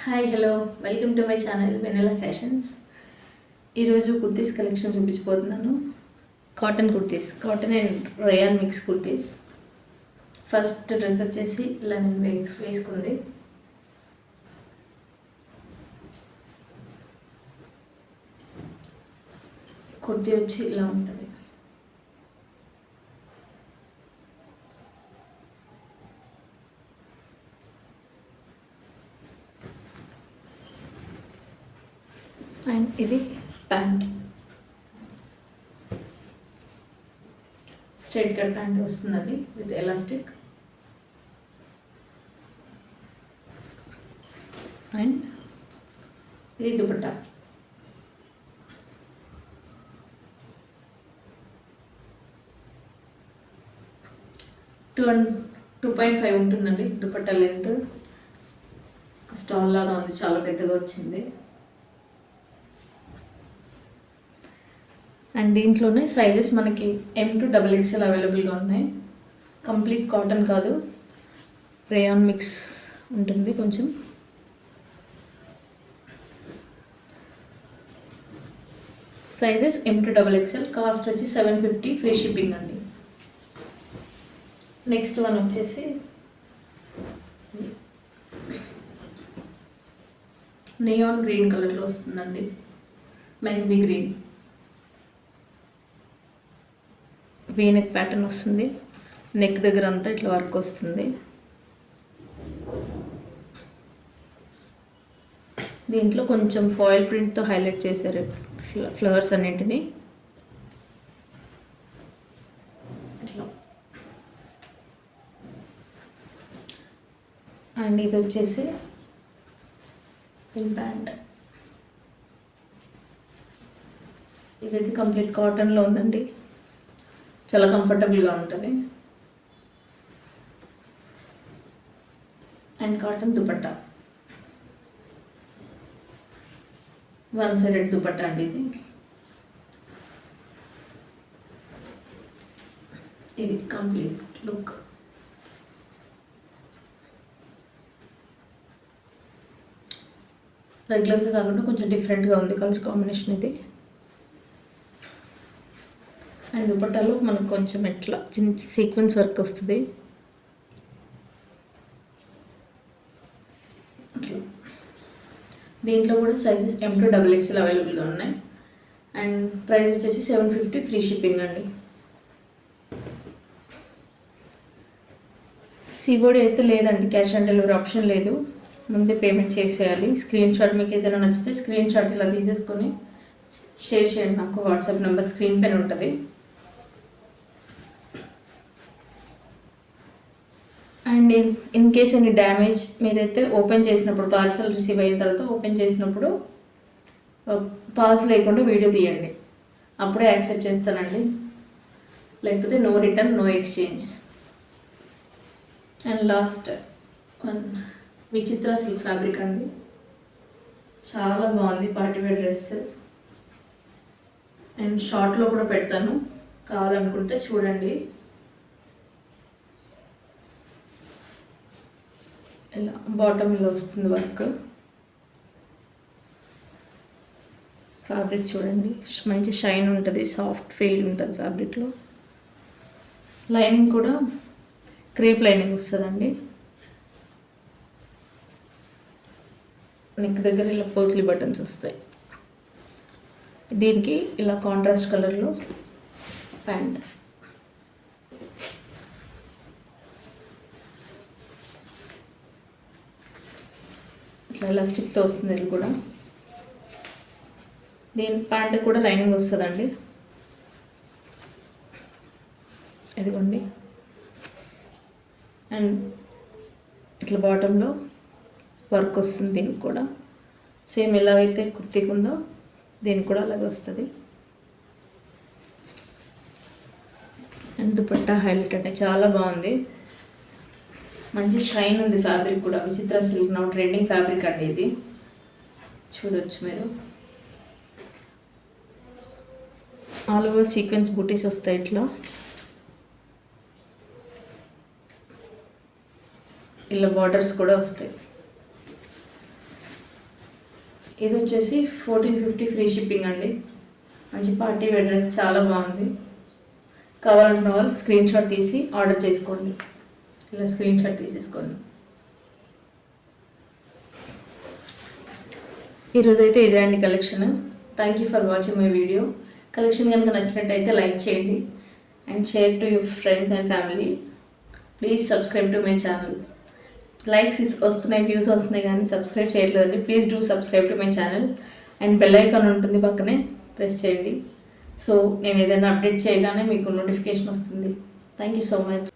Hi hello welcome to my channel Vennela fashions. ఈరోజు kurtis collection చూపించబోతున్నాను. Cotton kurtis, cotton and rayon mix kurtis. First dress వచ్చేసి ఇలా నేను వేసుకుంది. కుర్తీ వచ్చి ఇలా ఉంటుంది. అండ్ ఇది ప్యాంట్, స్ట్రైట్ కట్ ప్యాంట్ వస్తుంది విత్ ఎలాస్టిక్. అండ్ ఇది దుపట్టా. టూ 2.5 ఉంటుందండి దుపట్టా లెంత్. స్టాల్ లాగా ఉంది, చాలా పెద్దగా వచ్చింది. అండ్ దీంట్లోనే సైజెస్ మనకి M to XXL అవైలబుల్గా ఉన్నాయి. కంప్లీట్ కాటన్ కాదు, రేయాన్ మిక్స్ ఉంటుంది కొంచెం. Sizes M to XXL. Cost వచ్చి 750, ఫ్రీ షిప్పింగ్ అండి. నెక్స్ట్ వన్ వచ్చేసి నియాన్ గ్రీన్ కలర్లో వస్తుందండి, మెహందీ గ్రీన్. వీనెక్ ప్యాటర్న్ వస్తుంది, నెక్ దగ్గర అంతా ఇట్లా వర్క్ వస్తుంది. దీంట్లో కొంచెం ఫాయిల్ ప్రింట్తో హైలైట్ చేశారు ఫ్లవర్స్ అన్నింటినీ. ఇట్లా. అండ్ ఇది వచ్చేసి పిన్ ప్యాంట్. ఇదైతే కంప్లీట్ కాటన్లో ఉందండి, చాలా కంఫర్టబుల్గా ఉంటుంది. And cotton dupatta, one sided dupatta అండి ఇది. ఇది కంప్లీట్ లుక్. రెగ్యులర్గా కాకుండా కొంచెం డిఫరెంట్గా ఉంది కలర్ కాంబినేషన్ ఇది. అండ్ దుపట్టాలో మనకు కొంచెం ఇట్లా చిన్న సీక్వెన్స్ వర్క్ వస్తుంది. దీంట్లో కూడా సైజెస్ M to XXL అవైలబుల్గా ఉన్నాయి. అండ్ ప్రైస్ వచ్చేసి 750, ఫ్రీ షిప్పింగ్ అండి. సిబోడి అయితే లేదండి, క్యాష్ ఆన్ డెలివరీ ఆప్షన్ లేదు, ముందే పేమెంట్ చేసేయాలి. స్క్రీన్ షాట్ మీకు ఏదైనా నచ్చితే స్క్రీన్ షాట్ ఇలా తీసేసుకొని షేర్ చేయండి నాకు. వాట్సాప్ నెంబర్ స్క్రీన్ పైన ఉంటుంది. And in case any damage మీరైతే ఓపెన్ చేసినప్పుడు, పార్సల్ రిసీవ్ అయిన తర్వాత ఓపెన్ చేసినప్పుడు పాస్ లేకుండా వీడియో తీయండి, అప్పుడే యాక్సెప్ట్ చేస్తానండి. లేకపోతే no return, no exchange. And last one Vichitra silk fabric అండి, చాలా బాగుంది పార్టీవేర్ డ్రెస్. అండ్ షార్ట్లో కూడా పెడతాను, కావాలనుకుంటే చూడండి. ఇలా బాటంలో వస్తుంది వర్క్. ఫ్యాబ్రిక్ చూడండి, మంచి షైన్ ఉంటుంది, సాఫ్ట్ ఫీల్ ఉంటుంది ఫ్యాబ్రిక్లో. లైనింగ్ కూడా క్రేప్ లైనింగ్ వస్తుందండి. నెక్ దగ్గర ఇలా పోట్లీ బటన్స్ వస్తాయి. దీనికి ఇలా కాంట్రాస్ట్ కలర్లో ప్యాంట్. ఇట్లా ఎలాస్టిక్తో వస్తుంది ఇది కూడా. దీని ప్యాంట్ కూడా లైనింగ్ వస్తుందండి, ఇదిగోండి. అండ్ ఇట్లా బాటంలో వర్క్ వస్తుంది దీనికి కూడా. సేమ్ ఎలాగైతే కుర్తీకి ఉందో దీనికి కూడా అలాగే వస్తుంది. అండ్ దుపట్టా హైలైట్ అంటే చాలా బాగుంది, మంచి షైన్ ఉంది. ఫ్యాబ్రిక్ కూడా విచిత్ర సిల్క్, నౌ ట్రెండింగ్ ఫ్యాబ్రిక్ అండి ఇది, చూడొచ్చు మీరు. ఆల్ ఓవర్ సీక్వెన్స్ బూటీస్ వస్తాయి ఇట్లా. ఇలా బార్డర్స్ కూడా వస్తాయి. ఇది వచ్చేసి 1450 ఫ్రీ షిప్పింగ్ అండి. మంచి పార్టీ వేర్ డ్రెస్, చాలా బాగుంది. కావాలనుకున్న వాళ్ళు స్క్రీన్ షాట్ తీసి ఆర్డర్ చేసుకోండి. ఇలా స్క్రీన్ షాట్ తీసేసుకోండి. ఈరోజైతే ఇదే అండి collection. Thank you for watching my video. Collection కనుక నచ్చినట్టయితే లైక్ చేయండి and share to your friends and family. Please subscribe to my channel. Likes వస్తున్నాయి, వ్యూస్ వస్తున్నాయి, కానీ సబ్స్క్రైబ్ చేయట్లేదండి. Please do subscribe to my channel and bell icon ఉంటుంది పక్కనే, press చేయండి. సో నేను ఏదైనా అప్డేట్ చేయగానే మీకు నోటిఫికేషన్ వస్తుంది. Thank you so much.